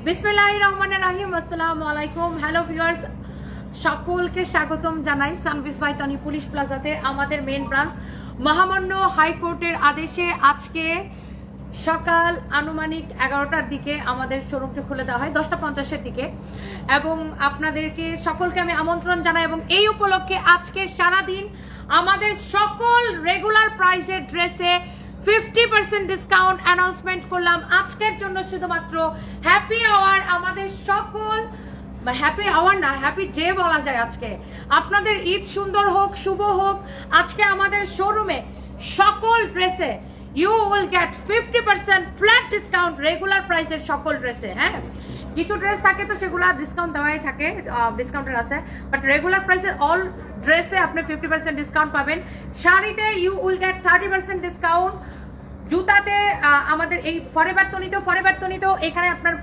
বিসমিল্লাহির রহমানির রহিম। আসসালামু আলাইকুম। হ্যালো ভিউয়ার্স, সকলকে স্বাগতম জানাই সানভিস বাই তনি পুলিশ প্লাজাতে। আমাদের মেন ব্রাঞ্চ মহামান্য হাইকোর্টের আদেশে আজকে সকাল আনুমানিক 11টার দিকে আমাদের শোরুমটি খুলে দেওয়া হয়, 10:50-এর দিকে। এবং আপনাদেরকে সকলকে আমি আমন্ত্রণ জানাই এবং এই উপলক্ষে আজকে সারাদিন আমাদের সকল রেগুলার প্রাইসের ড্রেসে 50% ডিসকাউন্ট অ্যানাউন্সমেন্ট করলাম আজকের জন্য। শুধুমাত্র হ্যাপি আওয়ার, আমাদের সকল হ্যাপি আওয়ার না, হ্যাপি ডে বলা যায় আজকে। আপনাদের ঈদ সুন্দর হোক, শুভ হোক। আজকে আমাদের শোরুমে সকল ড্রেসে you will get 50% flat discount regular প্রাইসের সকল ড্রেসে। হ্যাঁ, কিছু ড্রেস থাকে তো সেগুলো ডিসকাউন্ট দেওয়াই থাকে, ডিসকাউন্টের আছে, বাট রেগুলার প্রাইসের অল ড্রেসে আপনি 50% ডিসকাউন্ট পাবেন। শাড়িতে ইউ উইল গেট 30% ডিসকাউন্ট। জুতাতে আমাদের এই ফরেভার তনিতেও এখানে আপনার